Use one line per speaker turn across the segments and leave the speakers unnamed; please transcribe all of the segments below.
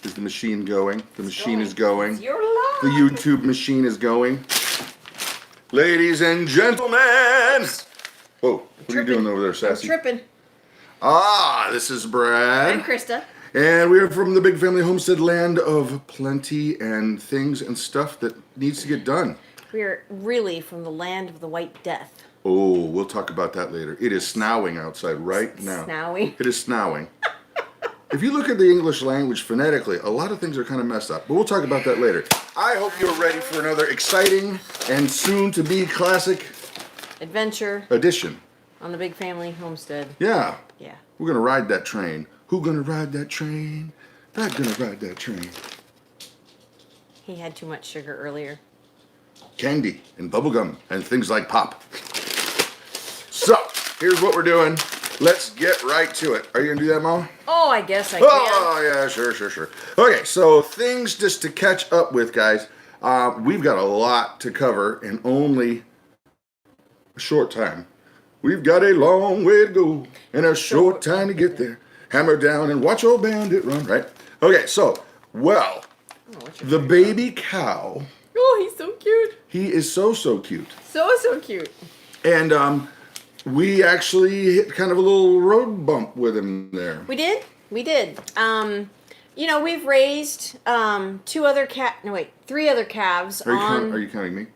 Is the machine going? The machine is going.
You're live.
The YouTube machine is going. Ladies and gentlemen. Whoa, what are you doing over there, Sassy?
I'm tripping.
This is Brad.
I'm Krista.
And we're from the Big Family Homestead, land of plenty and things and stuff that needs to get done.
We're really from the land of the White Death.
Oh, we'll talk about that later. It is snowing outside right now.
Snowing.
It is snowing. If you look at the English language phonetically, a lot of things are kind of messed up. But we'll talk about that later. I hope you're ready for another exciting and soon-to-be classic
Adventure
edition.
on the Big Family Homestead.
Yeah.
Yeah.
We're going to ride that train. Who gonna ride that train? Not gonna ride that train.
He had too much sugar earlier.
Candy and bubblegum and things like pop. So, here's what we're doing. Let's get right to it. Are you gonna do that, Mom?
Oh, I guess I can.
Oh, yeah, sure. Okay, so things just to catch up with, guys. We've got a lot to cover in only a short time. We've got a long way to go and a short time to get there. Hammer down and watch old bandit run, right? Okay, so, well, the baby cow.
Oh, he's so cute.
He is so cute.
So cute.
And we actually hit kind of a little road bump with him there.
We did. You know, we've raised three other calves
Are you counting me?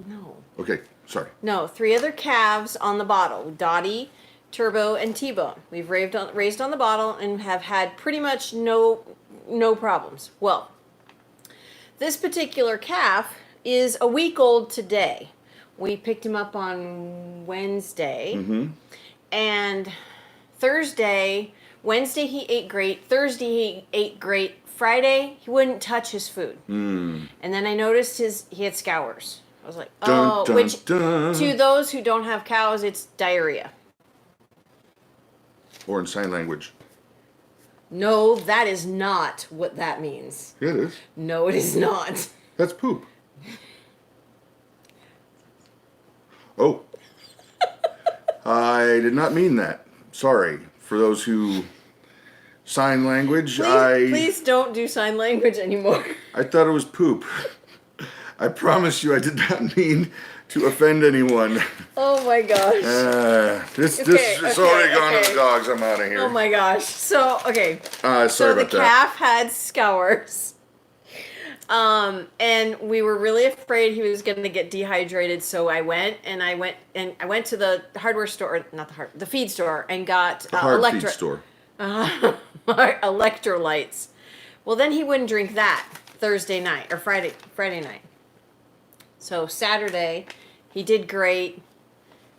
No.
Okay, sorry.
No, 3 other calves on the bottle. Dottie, Turbo, and T-Bone. We've raised on the bottle and have had pretty much no problems. Well, this particular calf is a week old today. We picked him up on Wednesday.
Mm-hmm.
And Wednesday he ate great. Thursday he ate great. Friday he wouldn't touch his food. And then I noticed he had scours. I was like, dun. To those who don't have cows, it's diarrhea.
Or in sign language.
No, that is not what that means.
Yeah, it is.
No, it is not.
That's poop. Oh. I did not mean that. Sorry. For those who sign language,
Please don't do sign language anymore.
I thought it was poop. I promise you I did not mean to offend anyone.
Oh my gosh.
This is already gone to the dogs. I'm out of here.
Oh my gosh. So, okay.
Sorry
so
about
the calf had scours. And we were really afraid he was going to get dehydrated. So I went to the hardware store, the feed store, and got
feed store.
Electrolytes. Well, then he wouldn't drink that Thursday night or Friday night. So Saturday, he did great.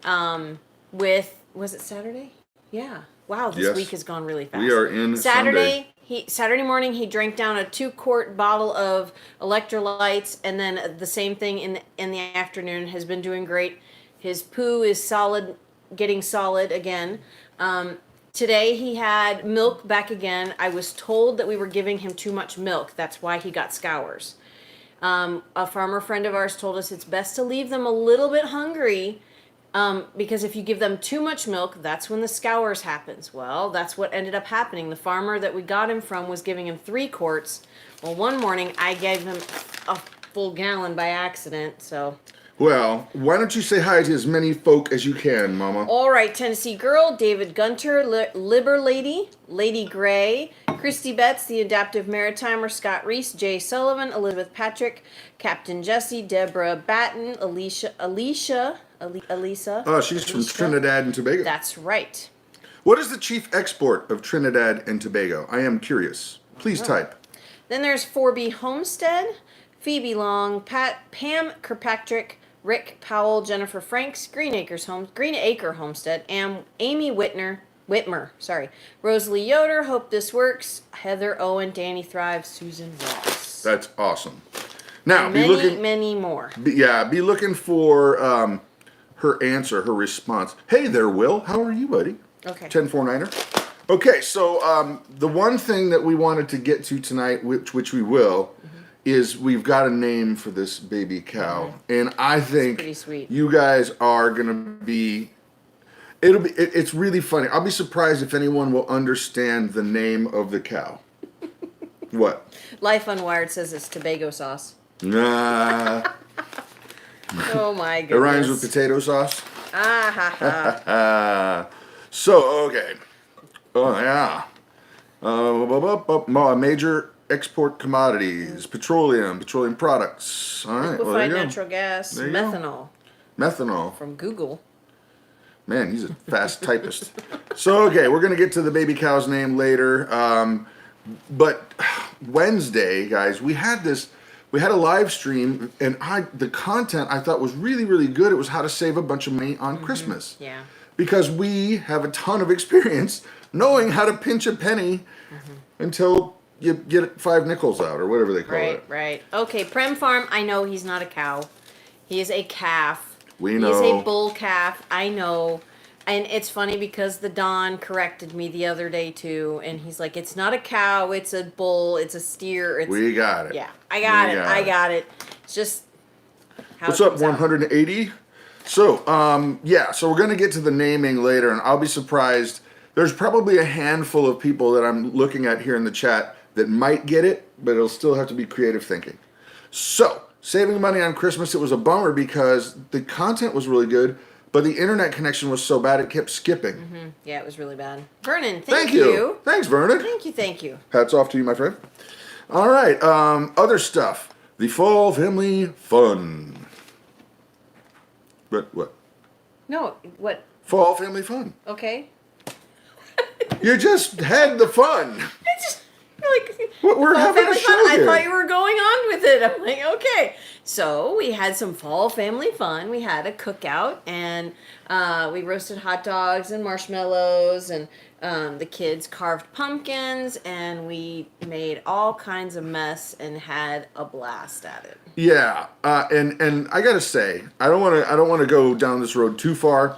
Was it Saturday? Yeah. Wow, this week has gone really fast.
We are in Sunday.
Saturday morning, he drank down a 2-quart bottle of electrolytes, and then the same thing in the afternoon. Has been doing great. His poo is solid, getting solid again. Today he had milk back again. I was told that we were giving him too much milk. That's why he got scours. A farmer friend of ours told us it's best to leave them a little bit hungry, because if you give them too much milk, that's when the scours happens. Well, that's what ended up happening. The farmer that we got him from was giving him 3 quarts. Well, one morning I gave him a full gallon by accident, so...
Well, why don't you say hi to as many folk as you can, Mama?
All right, Tennessee Girl, David Gunter, Liber Lady, Lady Gray, Christy Betts, the Adaptive Maritimer, Scott Reese, Jay Sullivan, Elizabeth Patrick, Captain Jesse, Deborah Batten, Elisa.
Oh, she's from Trinidad and Tobago.
That's right.
What is the chief export of Trinidad and Tobago? I am curious. Please type.
Then there's 4B Homestead, Phoebe Long, Pam Kirkpatrick, Rick Powell, Jennifer Franks, Green Acre Homestead, and Amy Whitmer, Rosalie Yoder, Hope This Works, Heather Owen, Danny Thrive, Susan Ross.
That's awesome. Now,
many more.
Be looking for her answer, her response. Hey there, Will. How are you, buddy?
Okay.
1049er. Okay, so the one thing that we wanted to get to tonight, which we will, is we've got a name for this baby cow, and I think you guys are gonna be. It's really funny. I'll be surprised if anyone will understand the name of the cow. What?
Life Unwired says it's Tobago sauce.
Nah.
Oh my
It
goodness.
rhymes with potato sauce.
Ah ha ha.
So, okay. Oh, yeah. Major export commodities, petroleum products. All right, well, there
Liquefied
you go.
natural gas,
There you go.
methanol
Methanol.
from Google.
Man, he's a fast typist. So, okay, we're going to get to the baby cow's name later. But Wednesday, guys, we had a live stream, and the content I thought was really, really good. It was how to save a bunch of money on Christmas.
Yeah.
Because we have a ton of experience knowing how to pinch a penny until you get 5 nickels out, or whatever they call it.
Right. Okay, Prem Farm, I know he's not a cow. He is a calf.
We know.
He's a bull calf. I know. And it's funny because the Don corrected me the other day too, and he's like, "It's not a cow. It's a bull. It's a steer."
We got it.
Yeah, I got it. It's just how
What's
it
up,
comes out.
180? So, so we're going to get to the naming later, and I'll be surprised. There's probably a handful of people that I'm looking at here in the chat that might get it, but it'll still have to be creative thinking. So, saving money on Christmas, it was a bummer because the content was really good, but the internet connection was so bad it kept skipping.
Yeah, it was really bad. Vernon,
Thank you. Thanks, Vernon.
Thank you.
Hats off to you, my friend. All right, other stuff. The Fall Family Fun. What?
No, what?
Fall Family Fun.
Okay.
You just had the fun.
I just like
We're
fall
having a
family
show
fun.
here.
I thought you were going on with it. I'm like, okay. So we had some fall family fun. We had a cookout, and we roasted hot dogs and marshmallows, and the kids carved pumpkins, and we made all kinds of mess and had a blast at it.
Yeah, and I gotta say, I don't want to go down this road too far,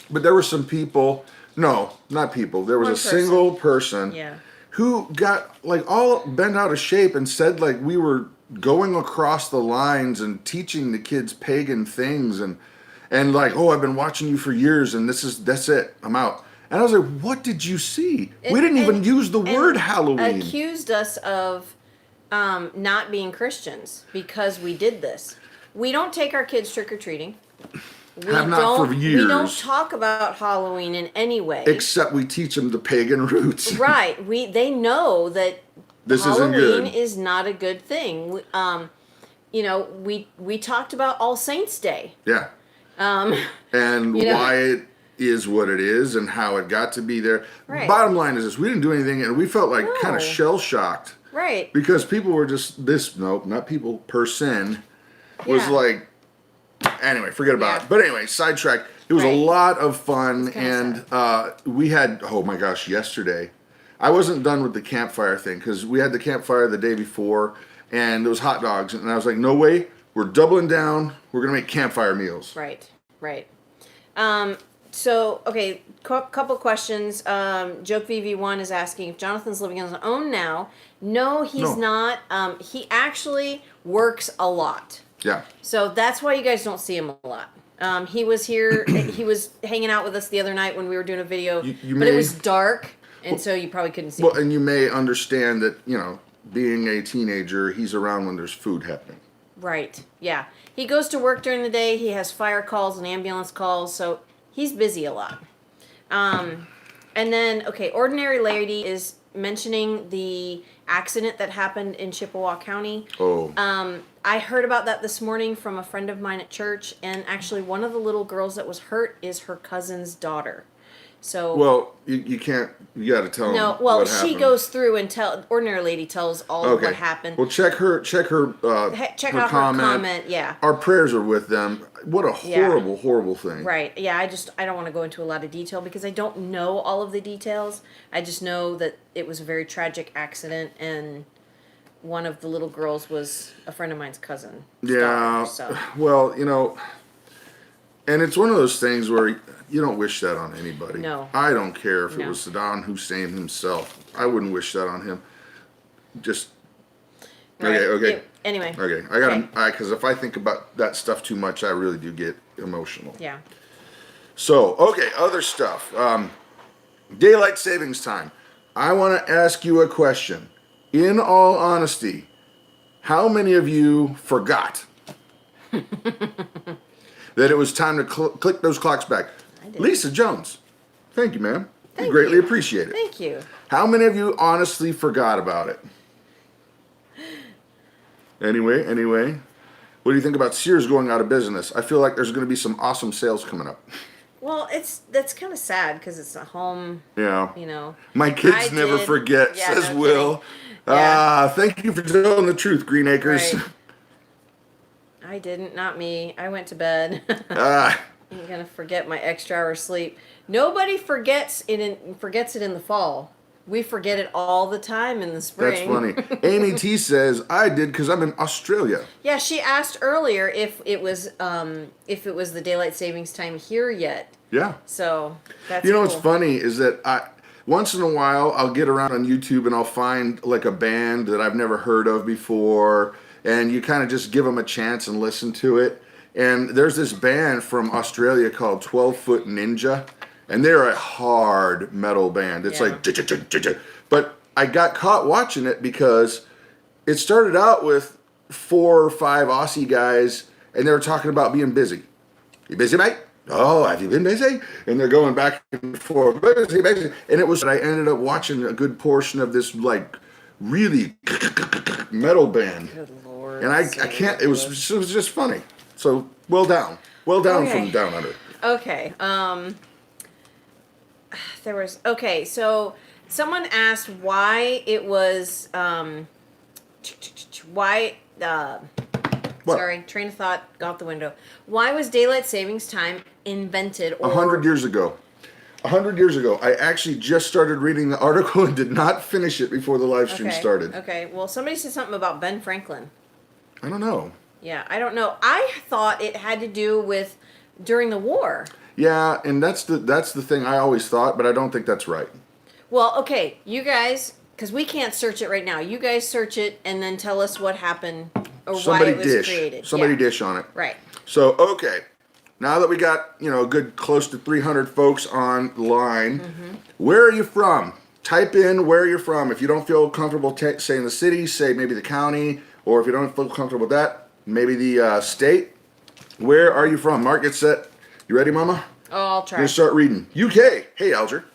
but there were some people. No, not people. There was
One
a
person.
single person.
Yeah.
Who got like all bent out of shape and said like we were going across the lines and teaching the kids pagan things and like, oh, I've been watching you for years and that's it, I'm out. And I was like, what did you see? We didn't even use the word Halloween.
Accused us of not being Christians because we did this. We don't take our kids trick or treating.
Have not for years.
We don't talk about Halloween in any way.
Except we teach them the pagan roots.
Right. They know that
This isn't
Halloween
good.
is not a good thing. We talked about All Saints Day.
Yeah. And why it is what it is and how it got to be there.
Right.
Bottom line is this: we didn't do anything, and we felt like kind
No.
of shell shocked.
Right.
Because people were just not people, person was
Yeah.
like, anyway, forget about
Yeah.
it. But anyway, sidetrack. It was a
Right.
lot of fun,
It's kinda
and we had, oh my gosh, yesterday. I wasn't done with the campfire thing because we had the campfire the day before, and there was hot dogs, and I was like, no way, we're doubling down. We're gonna make campfire meals.
Right. So, okay, couple questions. Joke VV1 is asking if Jonathan's living on his own now. No, he's
No.
not. He actually works a lot.
Yeah.
So that's why you guys don't see him a lot. He was here. He was hanging out with us the other night when we were doing a video,
You
but it
may-
was dark, and so you probably couldn't see
Well,
him.
and you may understand that, being a teenager, he's around when there's food happening.
Right. Yeah. He goes to work during the day. He has fire calls and ambulance calls, so he's busy a lot. And then, okay, Ordinary Lady is mentioning the accident that happened in Chippewa County.
Oh.
I heard about that this morning from a friend of mine at church, and actually one of the little girls that was hurt is her cousin's daughter. So
Well, you can't. You got to tell
no,
them
well,
what
she
happened.
goes through and Ordinary Lady tells all of what happened.
Well, check her.
Check
her
out her comment. Yeah.
Our prayers are with them. What a
Yeah.
horrible, horrible thing.
Right. Yeah, I don't want to go into a lot of detail because I don't know all of the details. I just know that it was a very tragic accident, and one of the little girls was a friend of mine's cousin.
Yeah.
So.
Well, and it's one of those things where you don't wish that on anybody.
No.
I don't care if it
No.
was Saddam Hussein himself. I wouldn't wish that on him. Just.
Right.
Okay.
Anyway.
Okay. I gotta. Because if I think about that stuff too much, I really do get emotional.
Yeah.
So, okay, other stuff. Daylight savings time. I want to ask you a question. in all honesty, how many of you forgot that it was time to click those clocks back?
I did.
Lisa Jones, thank you, ma'am. We
Thank
greatly
you.
appreciate it.
Thank you.
How many of you honestly forgot about it? Anyway, what do you think about Sears going out of business? I feel like there's going to be some awesome sales coming up.
Well, that's kind of sad because it's a home.
Yeah.
You know.
My kids never forget,
Yeah,
says
no
Will.
kidding. Yeah.
Thank you for telling the truth, Green Acres.
Right. I didn't, not me. I went to bed.
Ah.
I'm gonna forget my extra hour sleep. Nobody forgets it in the fall. We forget it all the time in the spring.
That's funny. Amy T says, I did because I'm in Australia.
Yeah, she asked earlier if it was the daylight savings time here yet.
Yeah.
So that's
You know
cool.
what's funny is that once in a while I'll get around on YouTube and I'll find like a band that I've never heard of before, and you kind of just give them a chance and listen to it. And there's this band from Australia called 12 Foot Ninja, and they're a hard metal band. It's like, but I got caught watching it because it started out with 4 or 5 Aussie guys, and they were talking about being busy. You busy, mate? Oh, have you been busy? And they're going back and forth, busy, busy. And it was, I ended up watching a good portion of this like really metal band.
Good Lord.
And I can't, it was just funny. So well down
Okay.
from down under.
Okay. So someone asked why it was why
What?
sorry, train of thought got out the window. Why was daylight savings time invented?
100 years ago. 100 years ago. I actually just started reading the article and did not finish it before the live stream started.
Okay. Well, somebody said something about Ben Franklin.
I don't know.
Yeah, I don't know. I thought it had to do with during the war.
Yeah, and that's the thing I always thought, but I don't think that's right.
Well, okay, you guys, because we can't search it right now. You guys search it and then tell us what happened or
Somebody
why it was
dish.
created.
Somebody
Yeah.
dish on it.
Right.
So, okay. Now that we got, a good close to 300 folks online, where are you from? Type in where you're from. If you don't feel comfortable saying the city, say maybe the county, or if you don't feel comfortable with that, maybe the state. Where are you from? Mark, get set. You ready, Mama?
Oh, I'll try.
We're gonna start reading. UK. Hey, Alger.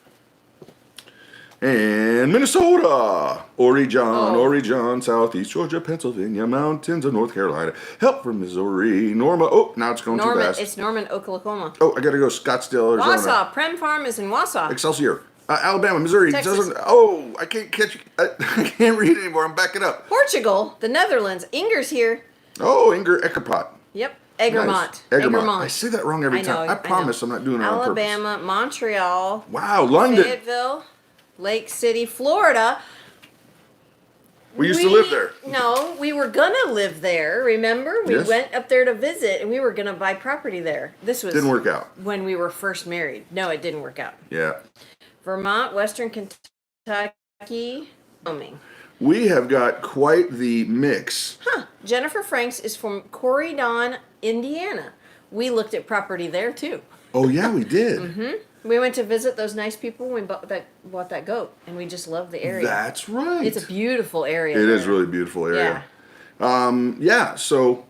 And Minnesota. Oregon, Southeast Georgia, Pennsylvania, mountains of North Carolina. Help from Missouri. Norma. Oh, now it's going too fast.
It's Norman, Oklahoma.
Oh, I gotta go Scottsdale, Arizona.
Wausau. Prem Farm is in Wausau.
Excelsior. Alabama, Missouri.
Texas.
I can't catch. I can't read anymore. I'm backing up.
Portugal. The Netherlands. Inger's here.
Oh, Inger Eckerpot.
Yep. Egremont.
Nice. Egremont. I say that wrong every time. I promise I'm not doing it on purpose.
Alabama, Montreal.
Wow, London.
Fayetteville, Lake City, Florida.
We used to live there.
No, we were gonna live there. Remember, we
Yes.
went up there to visit, and we were gonna buy property there. This was
Didn't work out.
when we were first married. No, it didn't work out.
Yeah.
Vermont, Western Kentucky, Wyoming.
We have got quite the mix.
Jennifer Franks is from Corydon, Indiana. We looked at property there too.
Oh yeah, we did.
We went to visit those nice people when we bought that goat, and we just loved the area.
That's right.
It's a beautiful area.
It is
there.
really a beautiful area.
Yeah.
Yeah. So,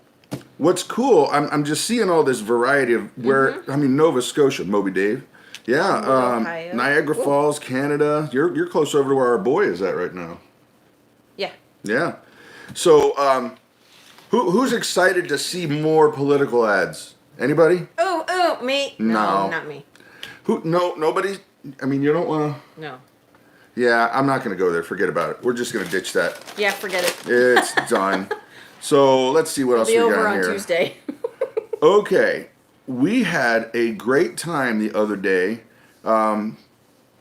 what's cool? I'm just seeing all this variety of where. I mean, Nova Scotia, Moby Dave. Yeah.
Ohio.
Niagara
Ooh.
Falls, Canada. You're close over to where our boy is at right now.
Yeah.
Yeah. So, who's excited to see more political ads? Anybody?
Oh, me.
No.
Not me.
Who? No, nobody. I mean, you don't want to.
No.
Yeah, I'm not going to go there. Forget about it. We're just going to ditch that.
Yeah, forget it.
It's done. So let's see what else
Be
we
over
got
on
here.
Tuesday.
Okay, we had a great time the other day.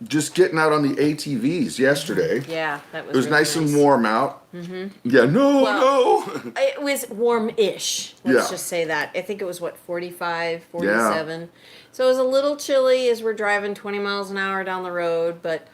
Just getting out on the ATVs yesterday.
Yeah, that was.
It was
really
nice and warm out. Yeah, no.
It was warm-ish. Let's
Yeah.
just say that. I think it was 45, 47. So it was a little chilly as we're driving 20 miles an hour down the road, but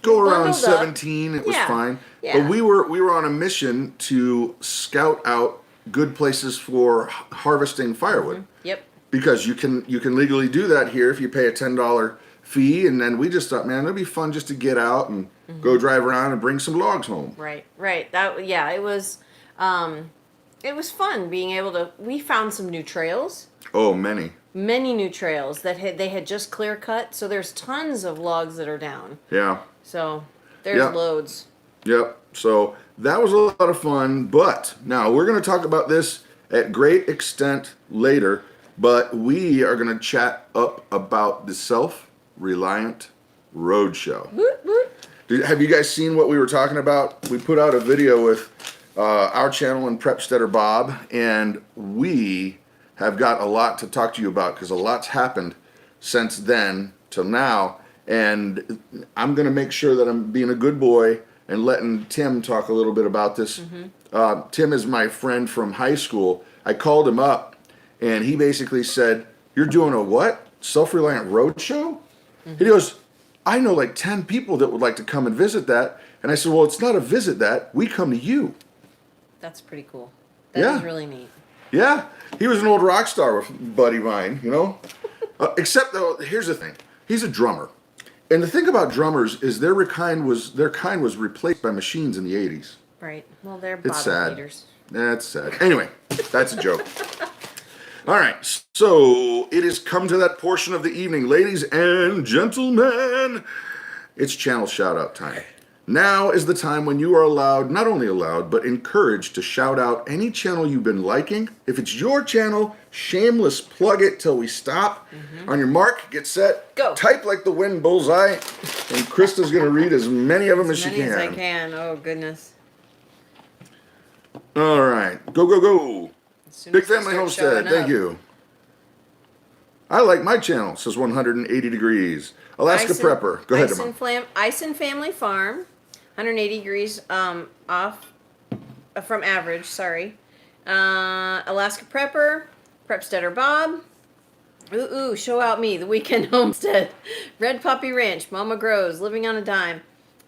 Go
we
around
bundled up.
17. It was
Yeah,
fine.
yeah.
But we were on a mission to scout out good places for harvesting firewood.
Yep.
Because you can legally do that here if you pay a $10 fee, and then we just thought, man, it'd be fun just to get out and go drive around and bring some logs home.
Right. It was fun being able to. We found some new trails.
Oh, many
New trails that they had just clear cut. So there's tons of logs that are down.
Yeah.
So there's loads.
Yep. So that was a lot of fun. But now we're going to talk about this at great extent later. But we are going to chat up about the Self-Reliant Roadshow.
Woot, woot.
Have you guys seen what we were talking about? We put out a video with our channel and Homesteader Bob, and we have got a lot to talk to you about because a lot's happened since then till now. And I'm going to make sure that I'm being a good boy and letting Tim talk a little bit about this. Tim is my friend from high school. I called him up, and he basically said, "You're doing a what? Self-Reliant Roadshow?" He goes, "I know like 10 people that would like to come and visit that." And I said, "Well, it's not a visit that. We come to you."
That's pretty cool. That is really neat.
Yeah. He was an old rock star with buddy mine, you know? Except though, here's the thing. He's a drummer. And the thing about drummers is their kind was replaced by machines in the 80s.
Right. Well, they're
It's
bottom
sad.
feeders.
That's sad. Anyway, that's a joke. All right. So it has come to that portion of the evening. Ladies and gentlemen, it's channel shout out time. Now is the time when you are allowed, not only allowed, but encouraged to shout out any channel you've been liking. If it's your channel, shameless plug it till we stop. On your mark, get set,
Go.
Type like the wind bullseye, and Krista's going to read as many of them as she
Many
can.
as I can. Oh, goodness.
All right. Go, go, go.
As soon
Big
as they
Family
start
Homestead,
showing
thank
up.
you. I like my channel, says 180 degrees. Alaska Prepper. Go ahead, Emma.
Ice and Family Farm, 180 degrees off from average, sorry. Alaska Prepper, Prepsteader Bob. Ooh, show out me, the Weekend Homestead. Red Poppy Ranch, Mama Grows, Living on a Dime.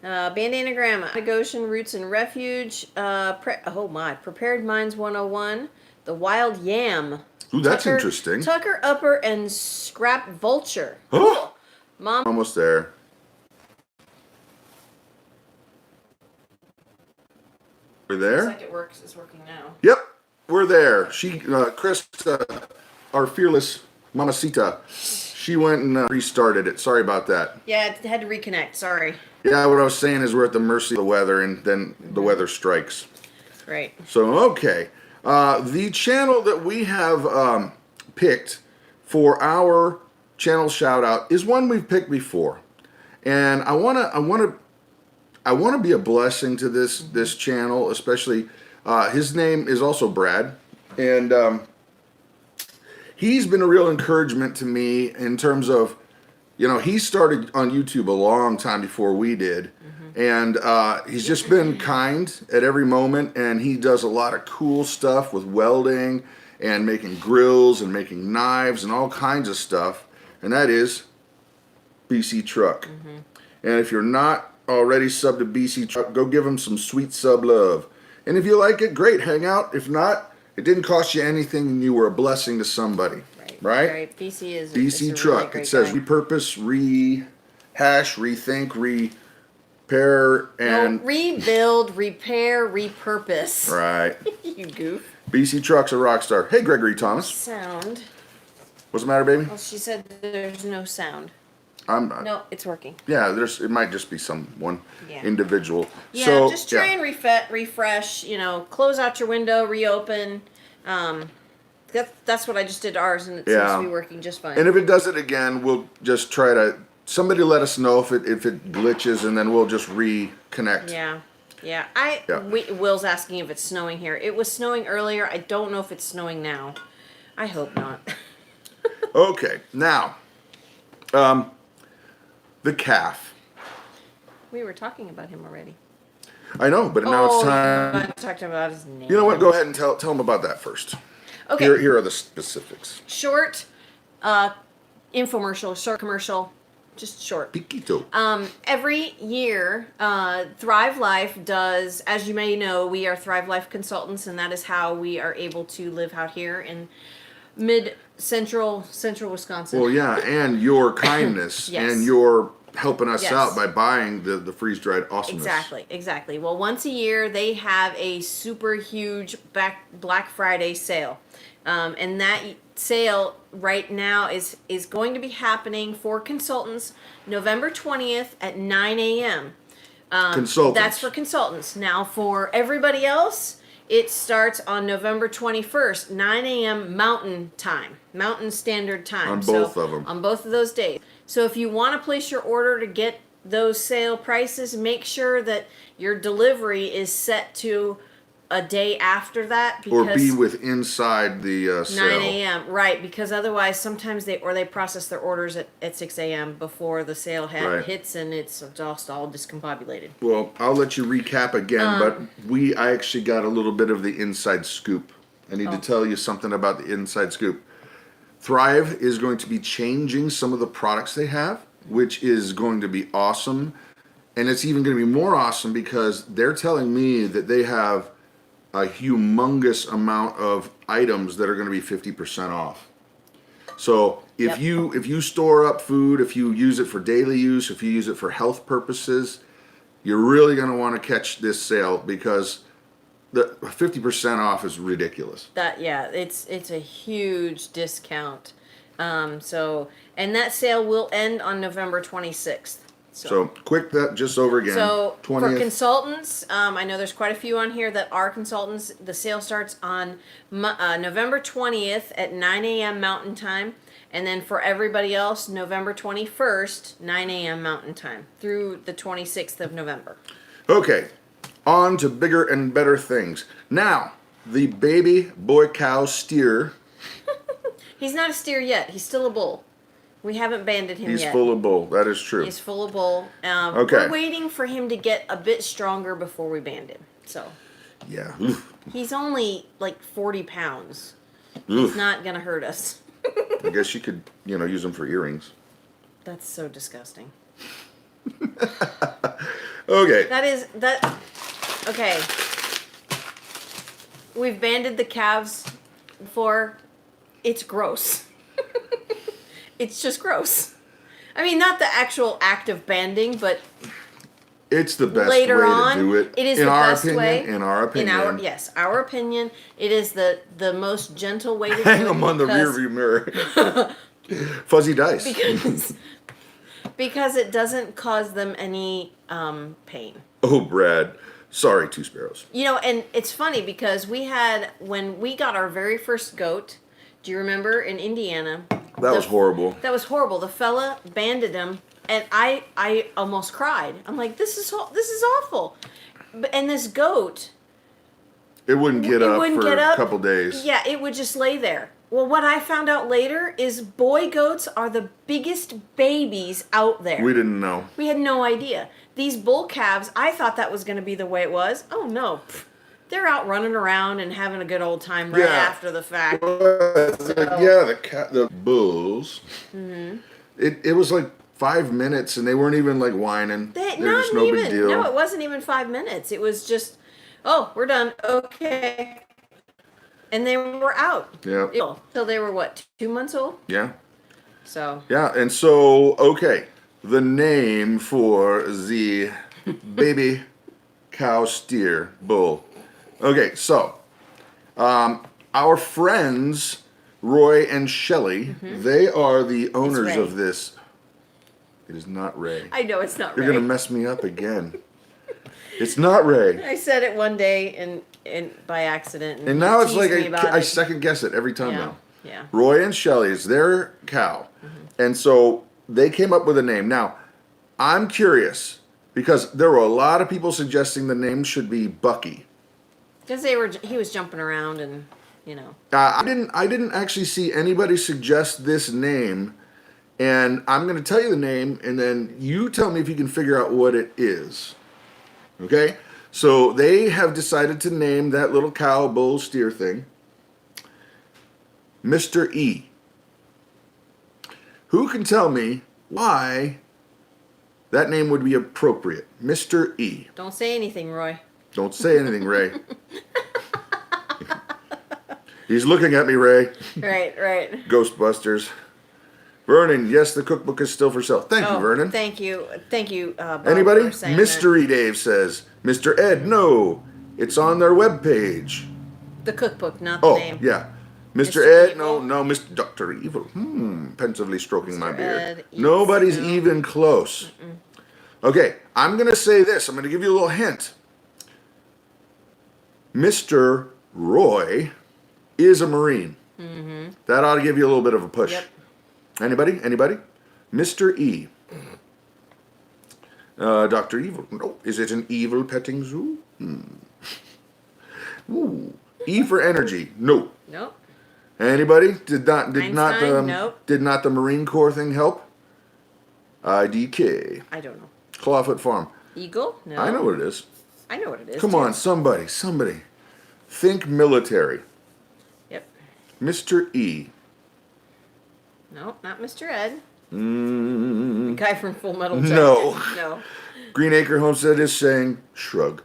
Bandana Grandma, Goshen Roots and Refuge. Prepared Minds 101. The Wild Yam.
Ooh, that's interesting.
Tucker Upper and Scrap Vulture.
Oh,
Mom.
almost there. We're there?
Looks like it works. It's working now.
Yep, we're there. Krista, our fearless mamacita, she went and restarted it. Sorry about that.
Yeah, it had to reconnect. Sorry.
Yeah, what I was saying is we're at the mercy of the weather, and then the weather strikes.
Right.
So, okay. The channel that we have picked for our channel shout out is one we've picked before. And I want to be a blessing to this channel, especially his name is also Brad, and he's been a real encouragement to me in terms of, you know, he started on YouTube a long time before we did. And he's just been kind at every moment, and he does a lot of cool stuff with welding and making grills and making knives and all kinds of stuff. And that is BC Truck. And if you're not already subbed to BC Truck, go give him some sweet sub love. And if you like it, great, hang out. If not, it didn't cost you anything, and you were a blessing to somebody. Right?
BC is
BC
a
Truck.
Really great
It says
guy.
repurpose, rehash, rethink, repair, and
rebuild, repair, repurpose.
right.
You goof.
BC Truck's a rock star. Hey, Gregory Thomas.
Sound.
What's the matter, baby?
Well, she said there's no sound.
No,
it's working.
Yeah, it might just be someone
Yeah.
individual.
Yeah,
So,
just try and refresh. You know, close out your window, reopen. That's what I just did to ours, and it seems to be working just fine.
And if it does it again, we'll just try to. Somebody let us know if it glitches, and then we'll just reconnect.
Yeah. Will's asking if it's snowing here. It was snowing earlier. I don't know if it's snowing now. I hope not.
Okay, now, the calf.
We were talking about him already.
I know, but now it's time.
I talked about his name.
You know what? Go ahead and tell him about that first.
Okay.
Here are the specifics.
Short, infomercial, short commercial, just short.
Piquito.
Every year, Thrive Life does, as you may know, we are Thrive Life consultants, and that is how we are able to live out here in central Wisconsin.
Well, yeah, and your kindness
Yes.
and your helping us
Yes.
out by buying the freeze-dried awesomeness.
Exactly. Well, once a year they have a super huge Black Friday sale, and that sale right now is going to be happening for consultants November 20th at 9 a.m.
Consultants.
That's for consultants. Now, for everybody else, it starts on November 21st, 9 a.m. Mountain Standard Time.
On both of them.
On both of those days. So if you want to place your order to get those sale prices, make sure that your delivery is set to a day after that, because
Or be with inside the sale.
9 a.m. Right, because otherwise sometimes they process their orders at 6 a.m. before the sale
Right.
hits, and it's just all discombobulated.
Well, I'll let you recap again, but I actually got a little bit of the inside scoop. I need to tell you something about the inside scoop. Thrive is going to be changing some of the products they have, which is going to be awesome. And it's even going to be more awesome because they're telling me that they have a humongous amount of items that are going to be 50% off. So if you store up food, if you use it for daily use, if you use it for health purposes, you're really going to want to catch this sale, because the 50% off is ridiculous.
It's a huge discount. And that sale will end on November 26th.
So quick, that just over again.
So
20th.
for consultants, I know there's quite a few on here that are consultants. The sale starts on November 20th at 9 a.m. Mountain Time. And then for everybody else, November 21st, 9 a.m. Mountain Time through the 26th of November.
Okay, on to bigger and better things. Now, the baby boy cow steer.
He's not a steer yet. He's still a bull. We haven't banded him
He's
yet.
full of bull. That is true.
He's full of bull.
Okay.
We're waiting for him to get a bit stronger before we band him. So
Yeah. Oof.
he's only like 40 pounds.
Oof.
He's not going to hurt us.
I guess you could, use them for earrings.
That's so disgusting.
Okay.
Okay. We've banded the calves before. It's gross. It's just gross. I mean, not the actual act of banding, but
It's the best
later
way
on,
to do it.
it is
in
the
our
best
opinion,
way.
In our opinion.
Our opinion. It is the most gentle way to do it.
Hang them on the
because-
rearview mirror. Fuzzy dice.
because it doesn't cause them any pain.
Oh, Brad. Sorry, two sparrows.
And it's funny because when we got our very first goat, do you remember in Indiana?
That was horrible.
That was horrible. The fella banded him, and I almost cried. I'm like, this is awful. And this goat,
It wouldn't get up for
get
a
up.
couple days.
Yeah, it would just lay there. Well, what I found out later is boy goats are the biggest babies out there.
We didn't know.
We had no idea. These bull calves, I thought that was going to be the way it was. Oh, no. They're out running around and having a good old time right after the fact.
The bulls. Mm-hmm. It was like 5 minutes, and they weren't even like whining. They're just no big deal.
No, it wasn't even 5 minutes. It was just, oh, we're done. Okay. And they were out.
Yeah.
Till they were what, 2 months old?
Yeah.
So.
Yeah, and so, okay, the name for the baby cow steer bull. Okay, so, our friends, Roy and Shelley, they are the owners of this. It is not Ray.
I know it's not Ray.
You're going to mess me up again. It's not Ray.
I said it one day and by accident.
And now it's like I
it.
second guess it every time now.
Yeah.
Roy and Shelley is their cow. And so they came up with a name. Now, I'm curious because there were a lot of people suggesting the name should be Bucky.
Because he was jumping around and,
I didn't actually see anybody suggest this name, and I'm going to tell you the name, and then you tell me if you can figure out what it is. Okay? So they have decided to name that little cow, bull, steer thing Mr. E. Who can tell me why that name would be appropriate? Mr. E.
Don't say anything, Roy.
Don't say anything, Ray. He's looking at me, Ray.
Right.
Ghostbusters. Vernon, yes, the cookbook is still for sale. Thank you, Vernon.
Thank you, Bob,
Anybody?
for saying
Mystery Dave says, Mr. Ed, no, it's on their webpage.
the cookbook, not the name.
Yeah. Mr.
Mr.
Ed,
Evil?
no, Mr. Dr. Evil. Pensively stroking my
Mr.
beard.
Ed eats
Nobody's
no.
even close. Okay, I'm going to say this. I'm going to give you a little hint. Mr. Roy is a Marine. That ought to give you a little bit of a push.
Yep.
Anybody? Mr. E. Dr. Evil. No. Is it an evil petting zoo? Ooh. E for energy. No.
Nope.
Anybody? Did not
Nope.
did not the Marine Corps thing help? IDK.
I don't know.
Clawfoot Farm.
Eagle? No.
I know what it is.
I know what it is.
Come
too.
on, somebody. Think military.
Yep.
Mr. E.
No, not Mr. Ed. The guy from Full Metal Jacket. No.
Greenacre Homestead is saying shrug.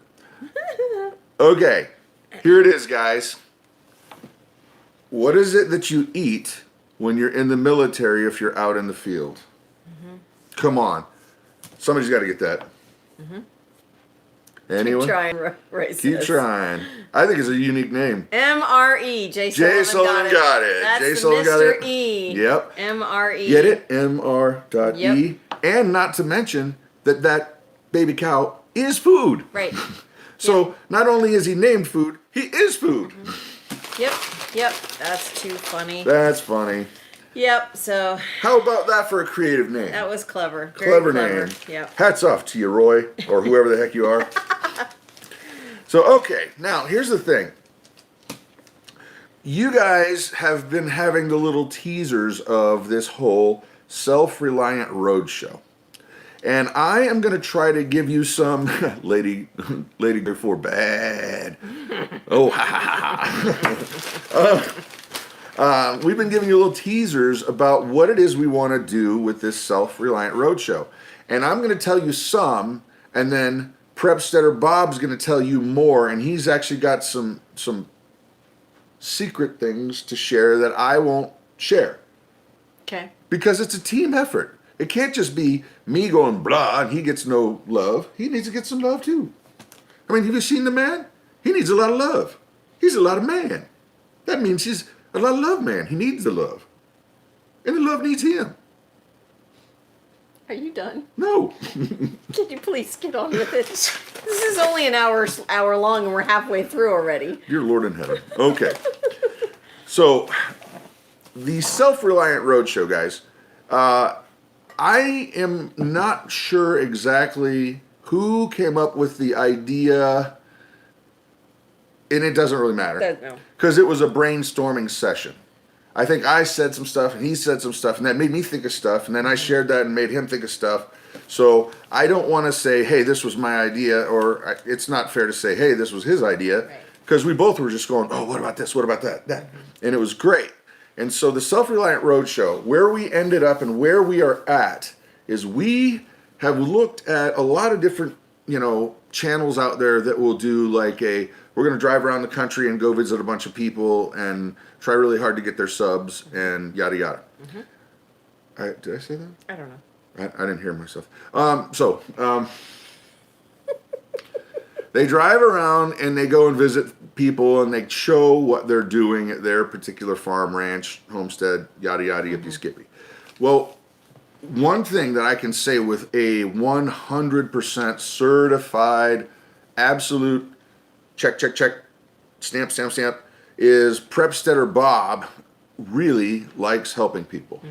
Okay, here it is, guys. What is it that you eat when you're in the military if you're out in the field? Come on. Somebody's got to get that. Anyone?
Keep trying, Ray
Keep
says.
trying. I think it's a unique name.
MRE. Jay
Sullivan
Sullivan
got it.
That's
Jay
the
Sullivan got
Mr.
it.
E.
Yep.
MRE.
Get it? MR.E.
Yep.
And not to mention that baby cow is food.
Right.
So not only is he named food, he is food.
Yep. That's too funny.
That's funny.
Yep. So
How about that for a creative name?
that was clever. Very
Clever name.
Yep.
Hats off to you, Roy, or whoever the heck you are. So, okay, now here's the thing. You guys have been having the little teasers of this whole self-reliant roadshow. And I am going to try to give you some, lady before bad. Oh, ha, ha, ha. We've been giving you little teasers about what it is we want to do with this self-reliant roadshow. And I'm going to tell you some, and then Prepsteader Bob's going to tell you more, and he's actually got some secret things to share that I won't share.
Okay.
Because it's a team effort. It can't just be me going blah and he gets no love. He needs to get some love too. I mean, have you seen the man? He needs a lot of love. He's a lot of man. That means he's a lot of love man. He needs the love. And the love needs him.
Are you done?
No.
Can you please get on with it? This is only an hour long, and we're halfway through already.
Dear Lord in heaven. Okay. So, the self-reliant roadshow, guys. I am not sure exactly who came up with the idea, and it doesn't really matter.
No.
Because it was a brainstorming session. I think I said some stuff, and he said some stuff, and that made me think of stuff, and then I shared that and made him think of stuff. So I don't want to say, hey, this was my idea, or it's not fair to say, hey, this was his idea, because we both were just going, oh, what about this, what about that, and it was great. And so the Self-Reliant Roadshow, where we ended up and where we are at, is we have looked at a lot of different, channels out there that will do like we're going to drive around the country and go visit a bunch of people and try really hard to get their subs and yada yada. Did I say that?
I don't know.
I didn't hear myself. They drive around and they go and visit people and they show what they're doing at their particular farm, ranch, homestead, yada yada, yippee skippy. Well, one thing that I can say with a 100% certified, absolute check, stamp, is Prepsteader Bob really likes helping people.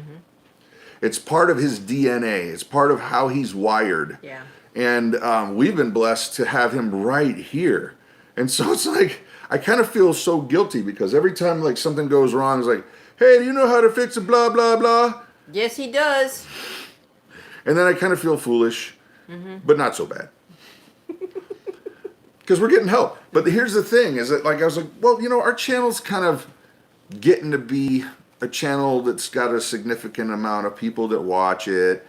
It's part of his DNA. It's part of how he's wired.
Yeah.
And we've been blessed to have him right here. And so it's like, I kind of feel so guilty because every time like something goes wrong, it's like, hey, do you know how to fix a blah, blah, blah?
Yes, he does.
And then I kind of feel foolish, but not so bad. Because we're getting help. But here's the thing, is that like I was like, well, our channel's kind of getting to be a channel that's got a significant amount of people that watch it.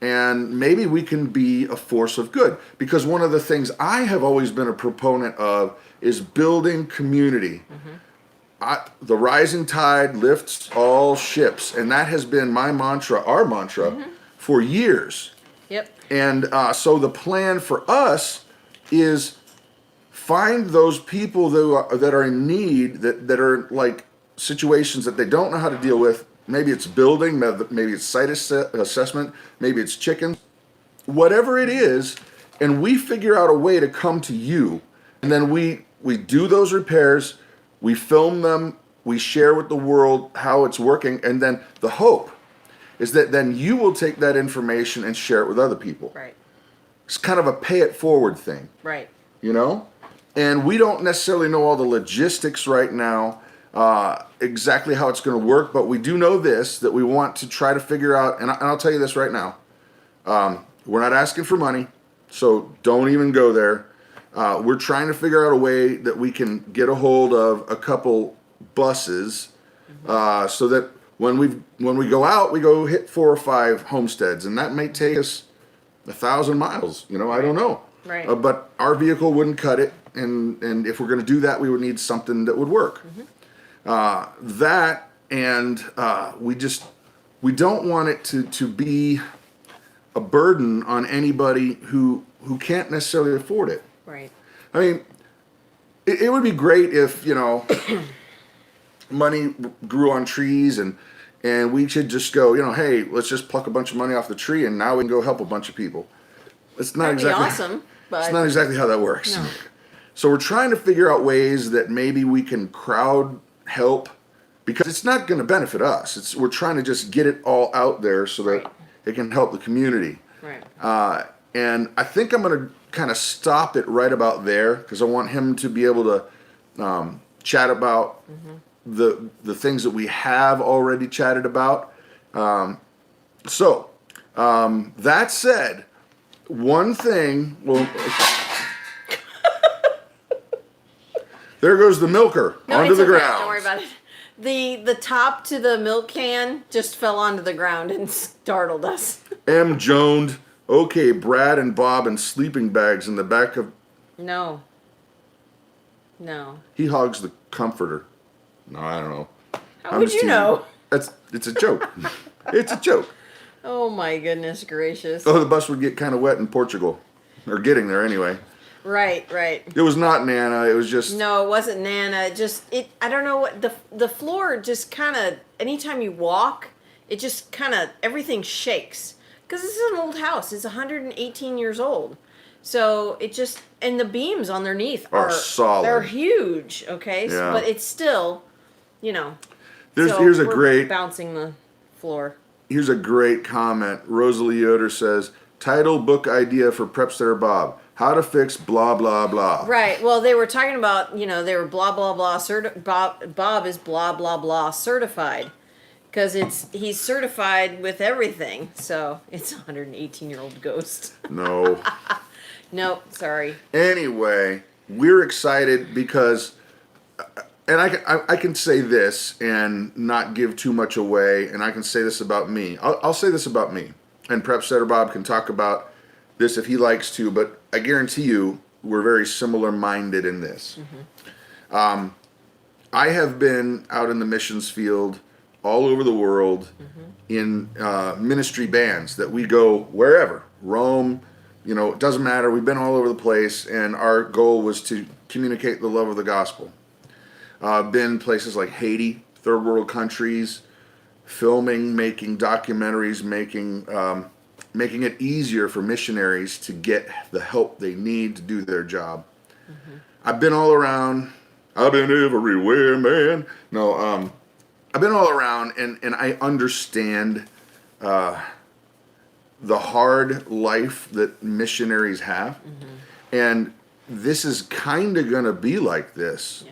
And maybe we can be a force of good. Because one of the things I have always been a proponent of is building community. the rising tide lifts all ships, and that has been my mantra, our mantra, for years.
Yep.
And so the plan for us is find those people that are in need, that are like situations that they don't know how to deal with. Maybe it's building, maybe it's site assessment, maybe it's chickens, whatever it is, and we figure out a way to come to you, and then we do those repairs, we film them, we share with the world how it's working, and then the hope is that then you will take that information and share it with other people.
Right.
It's kind of a pay it forward thing.
Right.
You know? And we don't necessarily know all the logistics right now, exactly how it's going to work, but we do know this, that we want to try to figure out, and I'll tell you this right now, we're not asking for money, so don't even go there. We're trying to figure out a way that we can get a hold of a couple buses, so that when we go out, we go hit 4 or 5 homesteads, and that may take us 1,000 miles. You know, I don't know.
Right.
But our vehicle wouldn't cut it, and if we're going to do that, we would need something that would work. We don't want it to be a burden on anybody who can't necessarily afford it.
Right.
I mean, it would be great if, you know, money grew on trees and we should just go, you know, hey, let's just pluck a bunch of money off the tree and now we can go help a bunch of people. It's not
That'd
exactly
be awesome, but
it's not exactly how that works.
No.
So we're trying to figure out ways that maybe we can crowd help, because it's not going to benefit us. We're trying to just get it all out there so that it can help the community.
Right.
And I think I'm going to kind of stop it right about there, because I want him to be able to chat about the things that we have already chatted about. That said, one thing, well, there goes the milker onto the ground.
Don't worry about it. The top to the milk can just fell onto the ground and startled us.
M. Joned. Okay, Brad and Bob in sleeping bags in the back of...
No.
He hogs the comforter. No, I don't know.
How would you know?
It's a joke. It's a joke.
Oh my goodness gracious.
Oh, the bus would get kind of wet in Portugal. Or getting there anyway.
Right.
It was not Nana, it was just...
No, it wasn't Nana. I don't know what, the floor just kind of, anytime you walk, it just kind of, everything shakes. Because this is an old house. It's 118 years old. So it just, and the beams underneath
are solid.
They're huge, okay?
Yeah.
So, but it's still, you know.
Here's
bouncing the floor.
Here's a great comment. Rosalie Yoder says, title book idea for Prepsteader Bob. How to fix blah, blah, blah.
Right. Well, they were talking about, you know, they were blah, blah, blah. Bob is blah, blah, blah certified. Because he's certified with everything. So it's a 118-year-old ghost.
No.
Nope, sorry.
Anyway, we're excited because, and I can say this and not give too much away, and I can say this about me. I'll say this about me. And Prepsteader Bob can talk about this if he likes to, but I guarantee you we're very similar-minded in this. I have been out in the missions field all over the world in ministry bands that we go wherever, Rome, you know, it doesn't matter. We've been all over the place, and our goal was to communicate the love of the gospel. Been places like Haiti, third world countries, filming, making documentaries, making it easier for missionaries to get the help they need to do their job. I've been all around. I've been everywhere, man. No, I've been all around, and I understand the hard life that missionaries have. And this is kind of going to be like this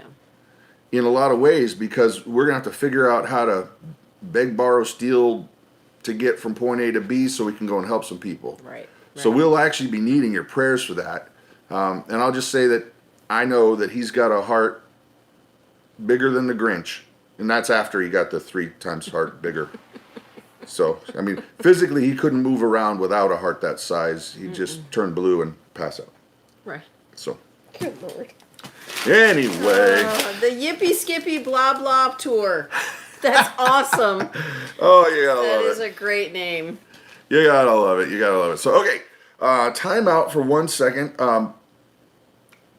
in a lot of ways, because we're going to have to figure out how to beg, borrow, steal to get from point A to B so we can go and help some people.
Right.
So we'll actually be needing your prayers for that. And I'll just say that I know that he's got a heart bigger than the Grinch. And that's after he got the 3 times heart bigger. So, I mean, physically he couldn't move around without a heart that size. He'd just turn blue and pass out.
Right.
So.
Good Lord.
Anyway.
The Yippee Skippy Blah Blah Tour. That's awesome.
Oh, you gotta love it.
That is a great name.
You gotta love it. You gotta love it. So, okay. Time out for 1 second.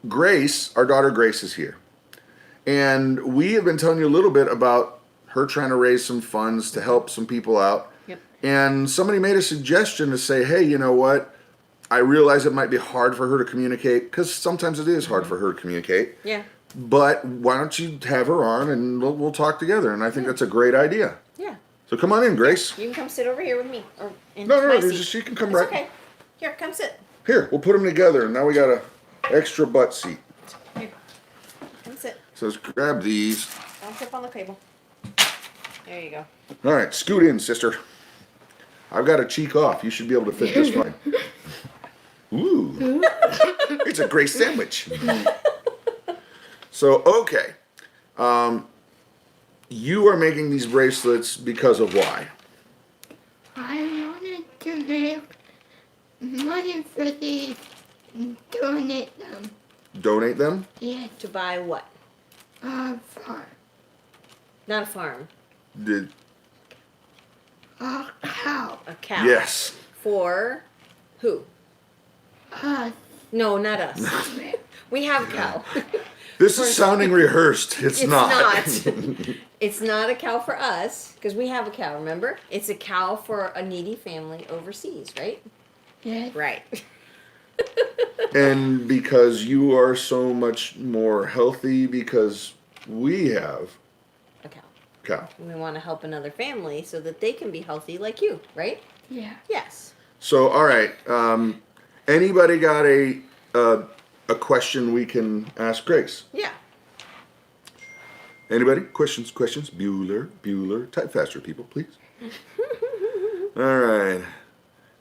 Grace, our daughter Grace, is here. And we have been telling you a little bit about her trying to raise some funds to help some people out.
Yep.
And somebody made a suggestion to say, hey, you know what? I realize it might be hard for her to communicate, because sometimes it is hard for her to communicate.
Yeah.
But why don't you have her on and we'll talk together? And I think that's a great idea.
Yeah.
So come on in, Grace.
You can come sit over here with me. Or in
No,
my seat.
she can come
It's
right.
okay. Here, come sit.
Here, we'll put them together, and now we got a extra butt seat.
Here. Come sit.
So let's grab these.
Don't tip on the table. There you go.
All right, scoot in, sister. I've got a cheek off. You should be able to fit this fine. Ooh. It's a great sandwich. So, okay. You are making these bracelets because of why?
I wanted to make money for these and donate them.
Donate them?
Yeah,
To buy what?
farm.
Not a farm.
Did
A cow.
A cow.
Yes.
For who?
Uh,
No, not us. We have a cow.
This is sounding rehearsed. It's not.
It's not a cow for us, because we have a cow, remember? It's a cow for a needy family overseas, right?
yeah,
Right.
And because you are so much more healthy because we have
A cow.
cow.
We want to help another family so that they can be healthy like you, right?
yeah.
Yes.
So, all right. Anybody got a question we can ask Grace?
Yeah.
Anybody? Questions? Bueller. Type faster, people, please. All right.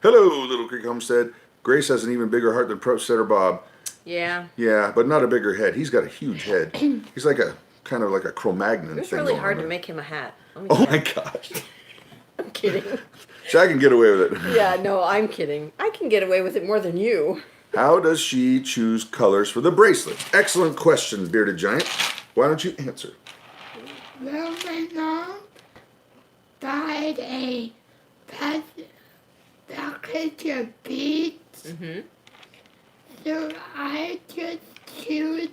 Hello, Little Creek Homestead. Grace has an even bigger heart than Pro-Setter Bob.
Yeah.
Yeah, but not a bigger head. He's got a huge head. He's like a kind of like a Cro-Magnon
It was
thing
really
going
hard
on
to
there.
make him a hat. Let me
Oh
tell
my
you.
gosh.
I'm kidding.
So I can get away with it.
Yeah, no, I'm kidding. I can get away with it more than you.
How does she choose colors for the bracelets? Excellent question, Bearded Giant. Why don't you answer?
Well, my mom bought a package of beads.
Mm-hmm.
So I just choose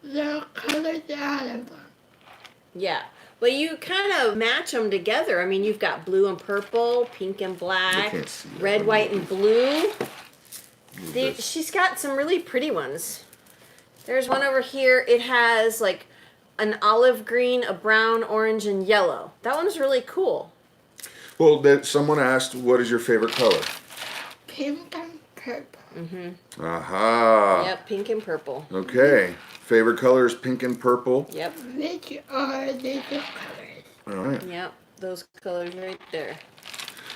the colors out of them.
Yeah. Well, you kind of match them together. I mean, you've got blue and purple, pink and
I
black,
can't see that.
red, white, and blue.
This.
She's got some really pretty ones. There's one over here. It has like an olive green, a brown, orange, and yellow. That one's really cool.
Well, someone asked, what is your favorite color?
Pink and purple.
Mm-hmm.
Aha.
Yep, pink and purple.
Okay. Favorite color is pink and purple.
Yep.
Which are the colors?
All right.
Yep. Those colors right there.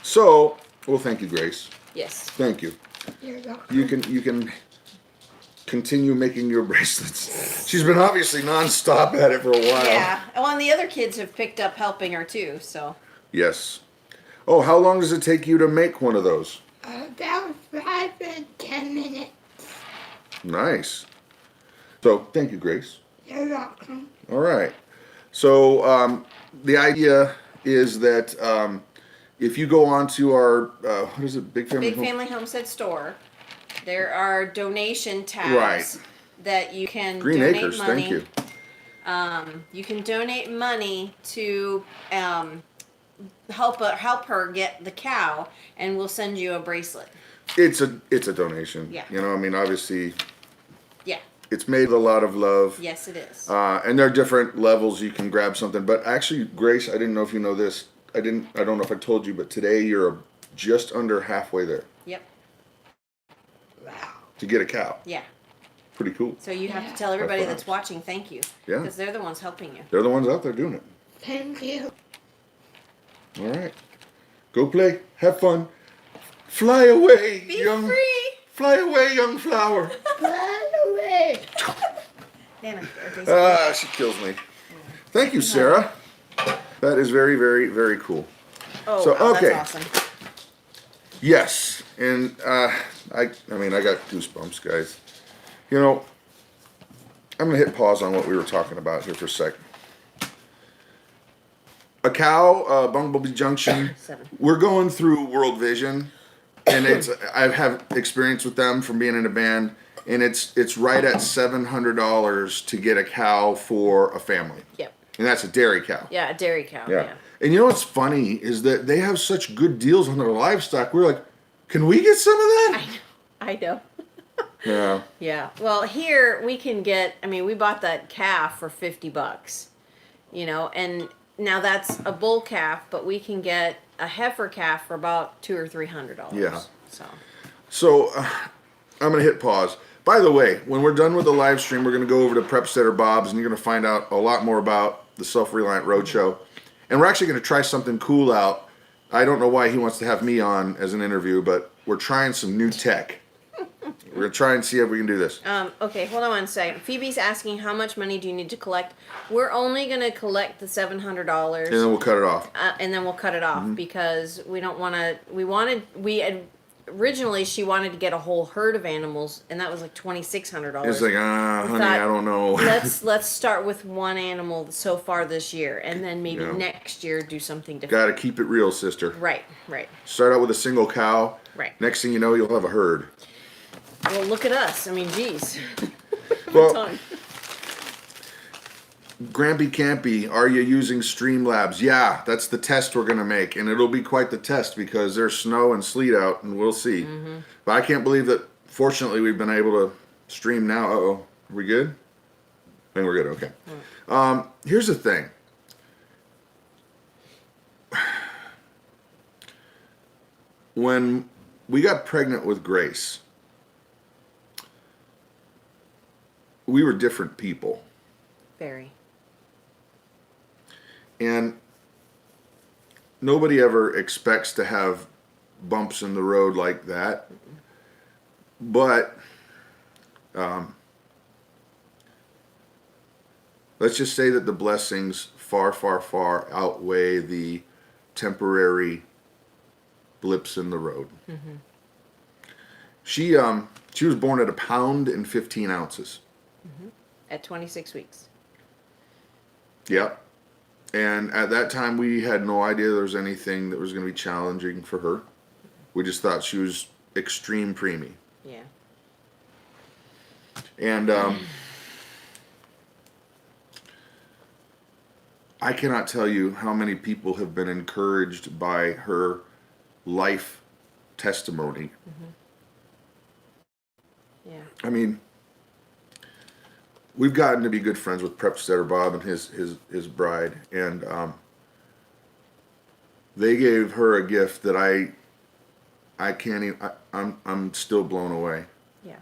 So, well, thank you, Grace.
Yes.
Thank you.
You're welcome.
You can continue making your bracelets. She's been obviously nonstop at it for a while.
Yeah. Oh, and the other kids have picked up helping her too, so.
Yes. Oh, how long does it take you to make one of those?
About 5 and 10 minutes.
Nice. So, thank you, Grace.
You're welcome.
All right. So, the idea is that if you go on to our, what is it, Big Family
Big Family Homestead store, there are donation tabs
Right.
that you can
Green
donate
Acres,
money.
thank you.
You can donate money to help her get the cow, and we'll send you a bracelet.
It's a donation.
Yeah.
You know, I mean, obviously,
Yeah.
it's made with a lot of love.
Yes, it is.
And there are different levels you can grab something. But actually, Grace, I didn't know if you know this. I don't know if I told you, but today you're just under halfway there
Yep.
Wow.
to get a cow.
Yeah.
Pretty cool.
So you have
Yeah.
to tell everybody
High
that's
fives.
watching thank you.
Yeah.
Because they're the ones helping you.
They're the ones out there doing it.
Thank you.
All right. Go play. Have fun. Fly away,
Be
young.
free.
Fly away, young flower.
Fly away.
Dana, or Daisy.
Ah, she kills me. Thank you, Sarah. That is very, very, very cool.
Oh,
so,
wow,
okay.
that's awesome.
Yes, and I mean, I got goosebumps, guys. You know, I'm going to hit pause on what we were talking about here for a second. A cow, Bumblebee Junction.
7.
We're going through World Vision, and I have experience with them from being in a band, and it's right at $700 to get a cow for a family.
Yep.
And that's a dairy cow.
Yeah, a dairy cow. Yeah.
And you know what's funny is that they have such good deals on their livestock. We're like, can we get some of that?
I know.
Yeah.
Yeah. Well, here we can get. I mean, we bought that calf for $50. You know, and now that's a bull calf, but we can get a heifer calf for about $200 or $300.
Yeah.
So
I'm going to hit pause. By the way, when we're done with the live stream, we're going to go over to Prepsteader Bob's, and you're going to find out a lot more about the Self-Reliant Roadshow. And we're actually going to try something cool out. I don't know why he wants to have me on as an interview, but we're trying some new tech. We're going to try and see if we can do this.
Okay, hold on one second. Phoebe's asking how much money do you need to collect? We're only going to collect the $700.
And then we'll cut it off.
And then we'll cut it off because we don't want to. Originally, she wanted to get a whole herd of animals, and that was like $2,600.
It's like, honey, I don't know.
let's start with one animal so far this year, and then maybe next year do something different.
Got to keep it real, sister.
Right.
Start out with a single cow.
Right.
Next thing you know, you'll have a herd.
Well, look at us. I mean, geez.
Well, Grampy Campy, are you using Streamlabs? Yeah, that's the test we're going to make. And it'll be quite the test because there's snow and sleet out, and we'll see. Mm-hmm. But I can't believe that, fortunately, we've been able to stream now. Uh-oh. Are we good? I think we're good. Okay. Here's the thing. When we got pregnant with Grace, we were different people.
Very.
And nobody ever expects to have bumps in the road like that. But let's just say that the blessings far, far, far outweigh the temporary blips in the road. Mm-hmm. She was born at 1 pound and 15 ounces.
Mm-hmm. At 26 weeks.
Yep. And at that time, we had no idea there was anything that was going to be challenging for her. We just thought she was extreme preemie.
Yeah.
And I cannot tell you how many people have been encouraged by her life testimony.
Mm-hmm. Yeah.
I mean, we've gotten to be good friends with Prepsteader Bob and his bride, and they gave her a gift that I can't even. I'm still blown away.
Yeah.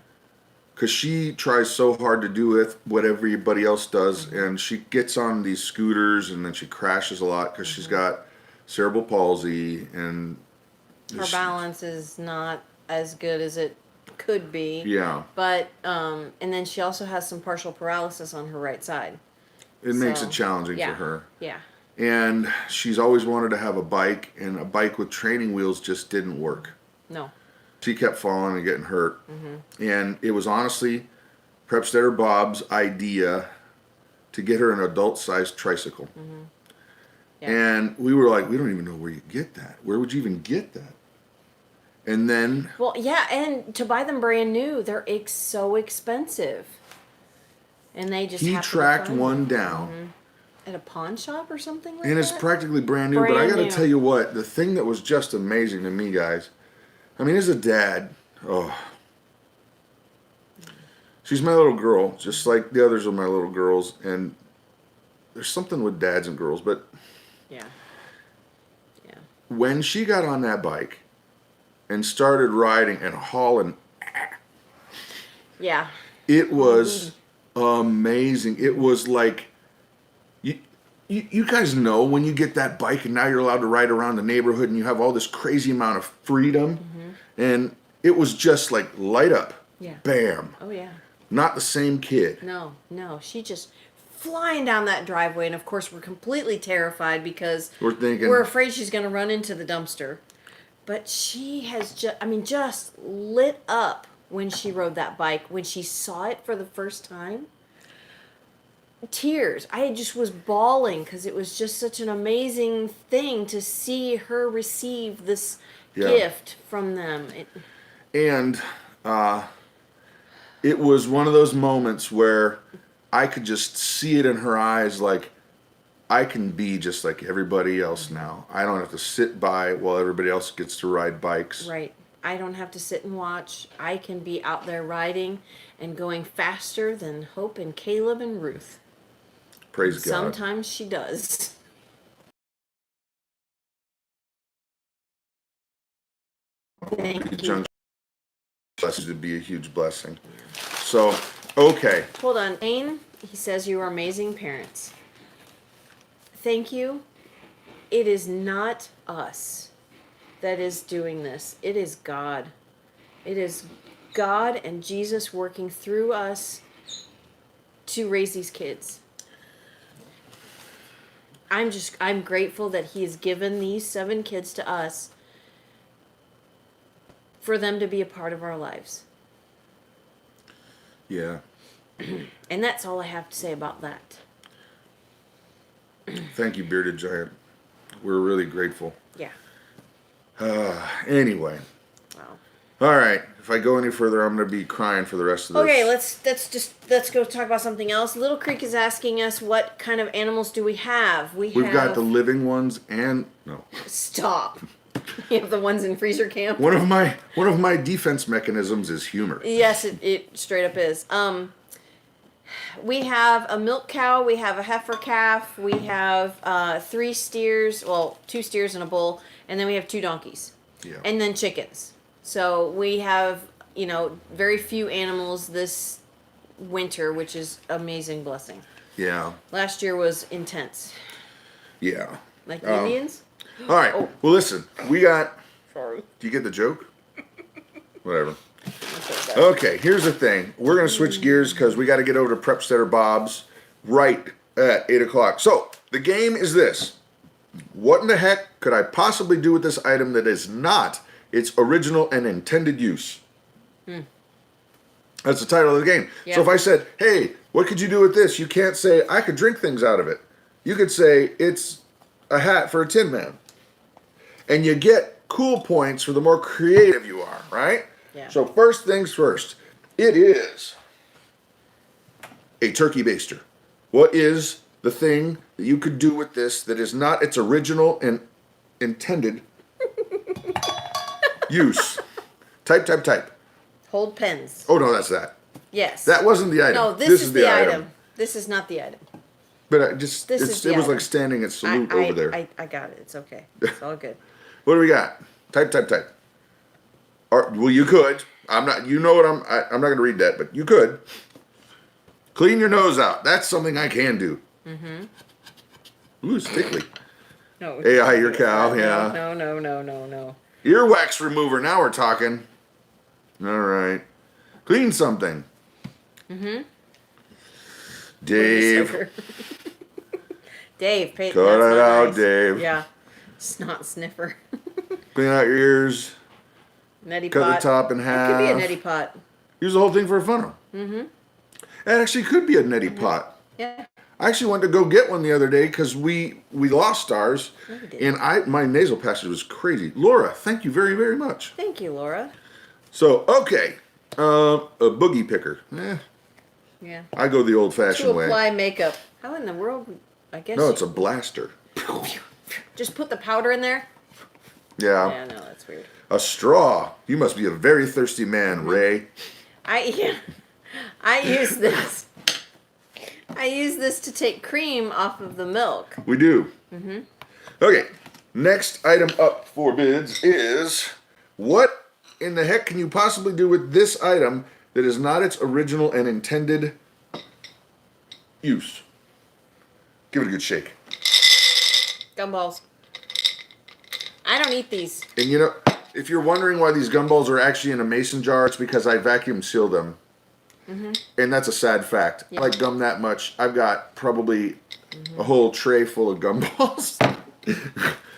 Because she tries so hard to do with what everybody else does, mm-hmm. and she gets on these scooters, and then she crashes a lot because mm-hmm. she's got cerebral palsy, and
her balance is not as good as it could be.
Yeah.
But and then she also has some partial paralysis on her right side.
It makes it challenging for her.
Yeah.
And she's always wanted to have a bike, and a bike with training wheels just didn't work.
No.
She kept falling and getting hurt. Mm-hmm. And it was honestly Prepsteader Bob's idea to get her an adult-sized tricycle. Mm-hmm. Yeah. And we were like, we don't even know where you get that. Where would you even get that? And then...
Well, yeah, and to buy them brand new, they're so expensive. And they just
He tracked one down.
Mm-hmm. At a pawn shop or something like that?
And it's practically brand new. But I got to tell you what, the thing that was just amazing to me, guys, I mean, as a dad, she's my little girl, just like the others are my little girls. And there's something with dads and girls, but...
Yeah.
When she got on that bike and started riding and hauling...
Yeah.
It was amazing. It was like... You guys know when you get that bike and now you're allowed to ride around the neighborhood and you have all this crazy amount of freedom. Mm-hmm. And it was just like light up.
Yeah.
Bam.
Oh, yeah.
Not the same kid.
No. She just flying down that driveway. And, of course, we're completely terrified because we're afraid she's going to run into the dumpster. But she has just lit up when she rode that bike. When she saw it for the first time. tears. I just was bawling because it was just such an amazing thing to see her receive this gift from them.
And it was one of those moments where I could just see it in her eyes, like, I can be just like everybody else now. I don't have to sit by while everybody else gets to ride bikes.
Right. I don't have to sit and watch. I can be out there riding and going faster than Hope and Caleb and Ruth.
Praise God.
Sometimes she does. Thank you.
Blessed to be a huge blessing. So, okay.
Hold on. Ain, he says you are amazing parents. Thank you. It is not us that is doing this. It is God. It is God and Jesus working through us to raise these kids. I'm grateful that he has given these 7 kids to us for them to be a part of our lives.
Yeah.
And that's all I have to say about that.
Thank you, Bearded Giant. We're really grateful.
Yeah.
Anyway.
Wow.
All right. If I go any further, I'm going to be crying for the rest of this.
Okay, let's go talk about something else. Little Creek is asking us what kind of animals do we have? We've
got the living ones and no.
Stop. You have the ones in freezer camp.
One of my defense mechanisms is humor.
Yes, it straight up is. We have a milk cow, we have a heifer calf, we have 3 steers, well, 2 steers and a bull, and then we have 2 donkeys.
Yeah.
And then chickens. So we have, very few animals this winter, which is amazing blessing.
Yeah.
Last year was intense.
Yeah.
Like the Indians?
All right.
Oh.
Well, listen. We got...
Sorry.
Do you get the joke? Whatever. Okay, here's the thing. We're going to switch gears because we got to get over to Prepsteader Bob's right at 8 o'clock. So, the game is this. What in the heck could I possibly do with this item that is not its original and intended use? That's the title of the game.
Yeah.
So if I said, hey, what could you do with this? You can't say, I could drink things out of it. You could say, it's a hat for a Tin Man. And you get cool points for the more creative you are, right?
Yeah.
So first things first, it is a turkey baster. What is the thing that you could do with this that is not its original and intended use? Type.
Hold pens.
Oh, no, that's that.
Yes.
That wasn't the item.
No, this is the item. This is not the item.
But it was
item.
like standing at salute over there.
I got it. It's okay. It's all good.
What do we got? Type. Well, you could. I'm not. You know what I'm not going to read that, but you could. Clean your nose out. That's something I can do. Mm-hmm. Ooh, stickly.
No.
AI, your cow. Yeah.
No.
Earwax remover. Now we're talking. All right. Clean something. Mm-hmm. Dave.
Dave,
Cut it out,
nice.
Dave.
Yeah. Snot sniffer.
Clean out your ears.
Neti
Cut
pot.
the top in half.
It could be a neti pot.
Use the whole thing for a funnel. Mm-hmm. It actually could be a neti pot.
Yeah.
I actually went to go get one the other day because we lost ours,
No, we
and
didn't.
my nasal passage was crazy. Laura, thank you very, very much.
Thank you, Laura.
So, okay, a boogie picker.
Yeah.
I go the
To
old-fashioned way.
apply makeup. How in the world? I guess.
No, it's a blaster.
Just put the powder in there.
Yeah.
Yeah, no, that's weird.
A straw. You must be a very thirsty man, Ray.
I use this. I use this to take cream off of the milk.
We do. Mm-hmm. Okay, next item up for bids is what in the heck can you possibly do with this item that is not its original and intended use? Give it a good shake.
Gumballs. I don't eat these.
And you know, if you're wondering why these gumballs are actually in a mason jar, it's because I vacuum seal them. Mm-hmm. And that's a sad fact.
Yeah.
I like gum that much. I've got probably a whole tray full of gumballs.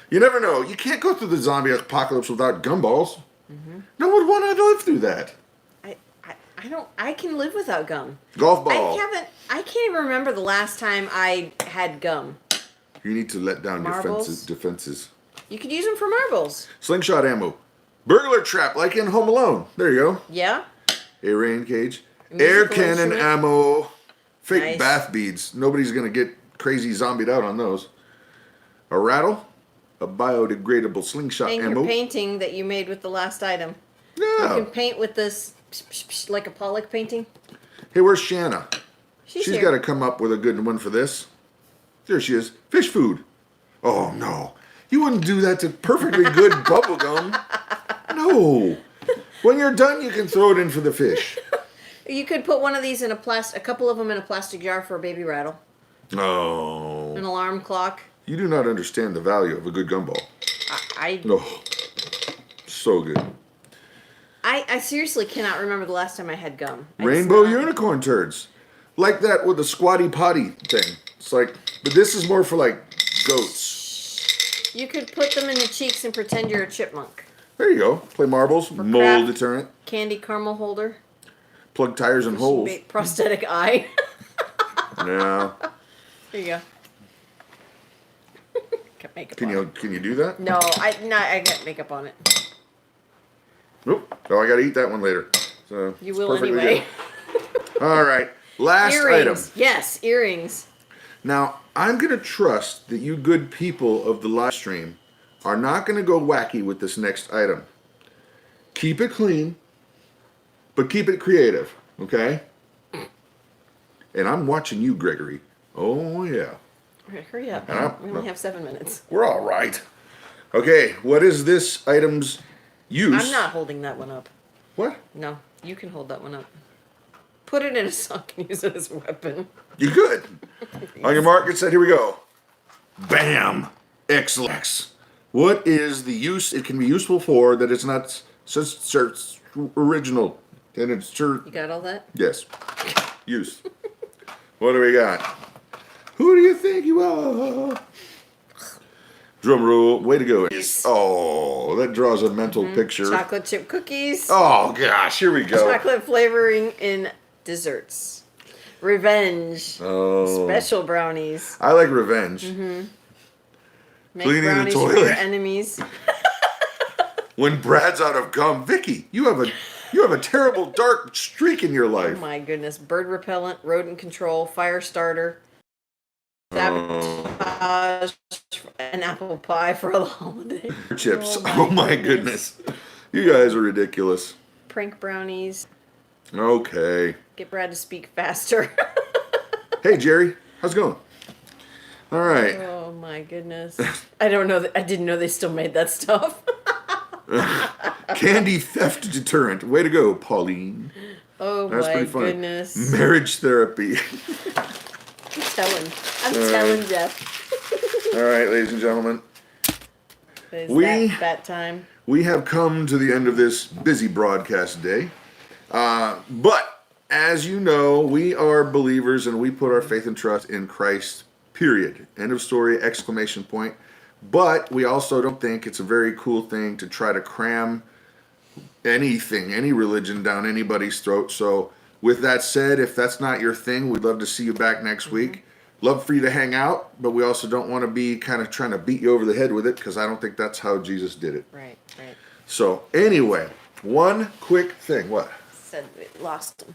You never know. You can't go through the zombie apocalypse without gumballs. Mm-hmm. No one would want to live through that.
I can live without gum.
Golf ball.
I can't even remember the last time I had gum.
You need to let down
Marbles.
defenses.
You could use them for marbles.
Slingshot ammo. Burglar trap, like in Home Alone. There you go.
Yeah.
A rain cage.
Musical
Air cannon
instrument.
ammo. Fake
Nice.
bath beads. Nobody's going to get crazy zombied out on those. A rattle. A biodegradable slingshot
And
ammo.
your painting that you made with the last item. You
Yeah.
can paint with this like a Pollock painting.
Hey, where's Shanna?
She's
She's
here.
got to come up with a good one for this. There she is. Fish food. Oh, no. You wouldn't do that to perfectly good bubble gum. No. When you're done, you can throw it in for the fish.
You could put one of these in a couple of them in a plastic jar for a baby rattle. An
Oh.
alarm clock.
You do not understand the value of a good gumball.
I
No. So good.
I seriously cannot remember the last time I had gum.
Rainbow unicorn turds. Like that with the squatty potty thing. It's like, but this is more for like goats.
You could put them in your cheeks and pretend you're a chipmunk.
There you go. Play marbles. Mold
craft.
deterrent.
Candy caramel holder.
Plug tires in holes.
Prosthetic eye.
Yeah.
There you go. Got makeup
Can
on
you do that?
it. No, I got makeup on it.
Nope. Oh, I got to eat that one later. So
You
it's
will
perfectly
anyway.
good. All right. Last
Earrings.
item.
Yes, earrings.
Now, I'm going to trust that you good people of the live stream are not going to go wacky with this next item. Keep it clean, but keep it creative, okay? And I'm watching you, Gregory. Oh, yeah.
Okay, hurry up.
And
We only have 7 minutes.
We're all right. Okay, what is this item's use?
I'm not holding that one up.
What?
No, you can hold that one up. Put it in a sock and use it as a weapon.
You good. On your mark, get set, here we go. Bam! Excellent. What is the use it can be useful for that it's not original? And it's
You got all that?
yes. Use. What do we got? Who do you think you are? Drum roll. Way to go. Oh, that draws a mental picture.
Chocolate chip cookies.
Oh, gosh. Here we go.
Chocolate flavoring in desserts. Revenge.
Oh.
Special brownies.
I like revenge.
Make
Cleaning the
brownies for
toilet.
your enemies.
When Brad's out of gum, Vicky, you have a terrible dark streak in your
Oh
life.
my goodness. Bird repellent, rodent control, fire starter, sabotage, and apple pie for the holiday.
Chips. Oh my goodness. You guys are ridiculous.
Prank brownies.
Okay.
Get Brad to speak faster.
Hey, Jerry. How's it going? All right.
Oh my goodness. I don't know. I didn't know they still made that stuff.
Candy theft deterrent. Way to go, Pauline.
Oh
That's
my
pretty funny.
goodness.
Marriage therapy.
I'm telling Jeff.
All right, ladies and gentlemen.
Is that time?
We have come to the end of this busy broadcast day. But as you know, we are believers and we put our faith and trust in Christ, period. End of story, exclamation point. But we also don't think it's a very cool thing to try to cram anything, any religion down anybody's throat. So with that said, if that's not your thing, we'd love to see you back next week. Love for you to hang out, but we also don't want to be kind of trying to beat you over the head with it because I don't think that's how Jesus did it.
Right.
So anyway, one quick thing. What?
Said we lost him.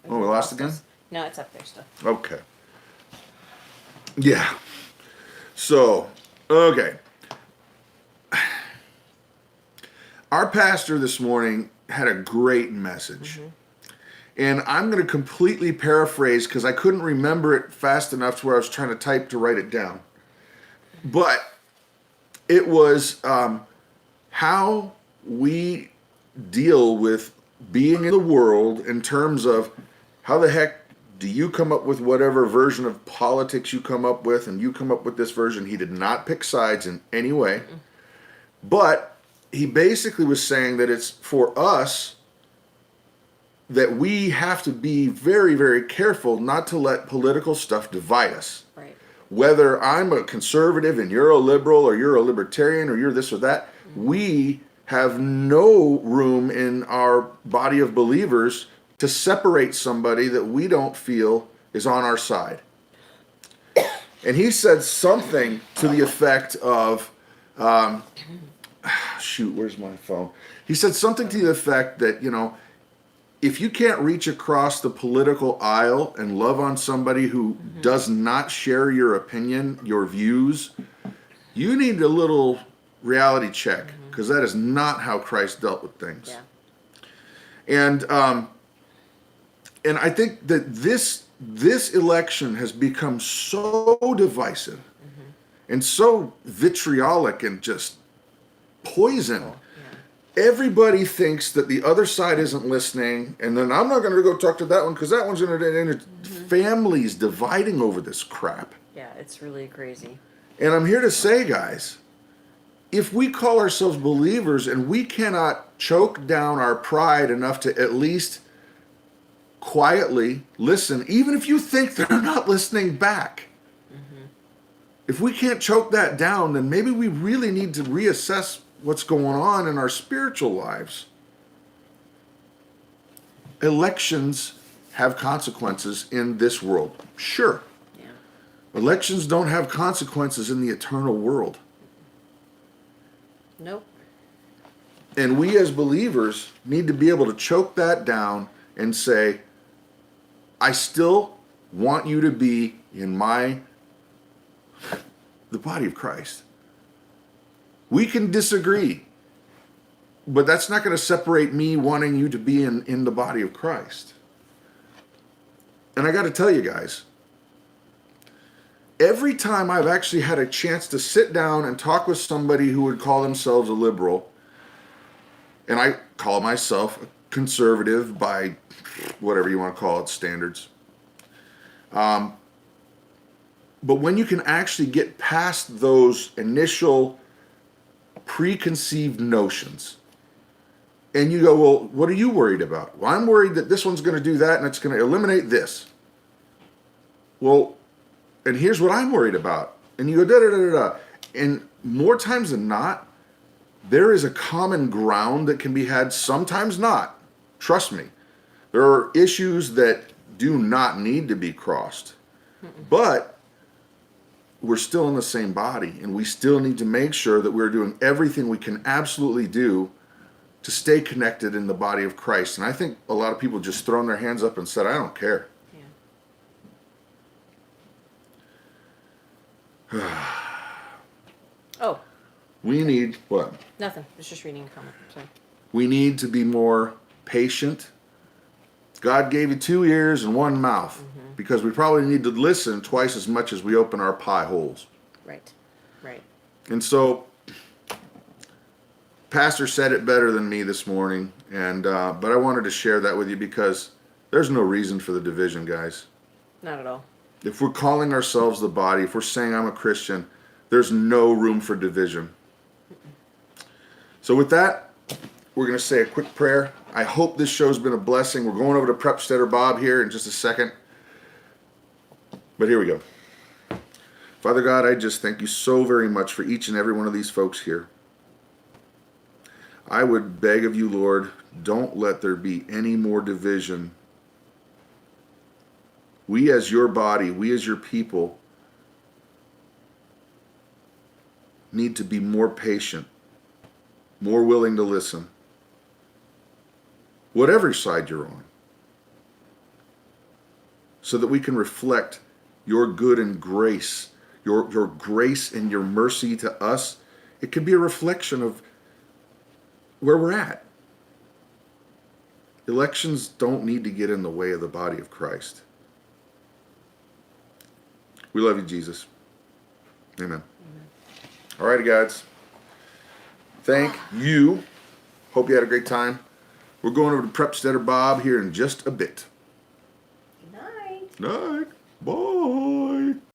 Oh, we lost again?
us. No, it's up there still.
Okay. Yeah. So, okay. Our pastor this morning had a great message. And I'm going to completely paraphrase because I couldn't remember it fast enough to where I was trying to type to write it down. But it was how we deal with being in the world in terms of how the heck do you come up with whatever version of politics you come up with, and you come up with this version. He did not pick sides in any way. But he basically was saying that it's for us that we have to be very, very careful not to let political stuff divide us.
Right.
Whether I'm a conservative and you're a liberal, or you're a libertarian, or you're this or that, we have no room in our body of believers to separate somebody that we don't feel is on our side. And he said something to the effect of, shoot, where's my phone? He said something to the effect that, you know, if you can't reach across the political aisle and love on somebody who does not share your opinion, your views, you need a little reality check, because that is not how Christ dealt with things.
Yeah.
And I think that this election has become so divisive and so vitriolic and just poison. Everybody thinks that the other side isn't listening, and then I'm not going to go talk to that one because that one's going to families dividing over this crap.
Yeah, it's really crazy.
And I'm here to say, guys, if we call ourselves believers and we cannot choke down our pride enough to at least quietly listen, even if you think they're not listening back, if we can't choke that down, then maybe we really need to reassess what's going on in our spiritual lives. Elections have consequences in this world. Sure.
Yeah.
Elections don't have consequences in the eternal world.
Nope.
And we as believers need to be able to choke that down and say, I still want you to be in the body of Christ. We can disagree, but that's not going to separate me wanting you to be in the body of Christ. And I got to tell you guys, every time I've actually had a chance to sit down and talk with somebody who would call themselves a liberal, and I call myself a conservative by whatever you want to call it, standards. But when you can actually get past those initial preconceived notions, and you go, well, what are you worried about? Well, I'm worried that this one's going to do that and it's going to eliminate this. Well, and here's what I'm worried about. And you go, da-da-da-da-da. And more times than not, there is a common ground that can be had, sometimes not. Trust me. There are issues that do not need to be crossed. But we're still in the same body, and we still need to make sure that we're doing everything we can absolutely do to stay connected in the body of Christ. And I think a lot of people just thrown their hands up and said, I don't care.
Yeah. Oh,
We need what?
nothing. I was just reading a comment. Sorry.
We need to be more patient. God gave you 2 ears and 1 mouth, because we probably need to listen twice as much as we open our pie holes.
Right. Right.
And so, Pastor said it better than me this morning, and but I wanted to share that with you because there's no reason for the division, guys.
Not at all.
If we're calling ourselves the body, if we're saying I'm a Christian, there's no room for division. So with that, we're going to say a quick prayer. I hope this show's been a blessing. We're going over to Homesteader Bob here in just a second. But here we go. Father God, I just thank you so very much for each and every one of these folks here. I would beg of you, Lord, don't let there be any more division. We as your body, we as your people, need to be more patient, more willing to listen, whatever side you're on, so that we can reflect your good and grace, your grace and your mercy to us. It can be a reflection of where we're at. Elections don't need to get in the way of the body of Christ. We love you, Jesus. Amen. All righty, guys. Thank you. Hope you had a great time. We're going over to Homesteader Bob here in just a bit.
Good night.
Night. Bye.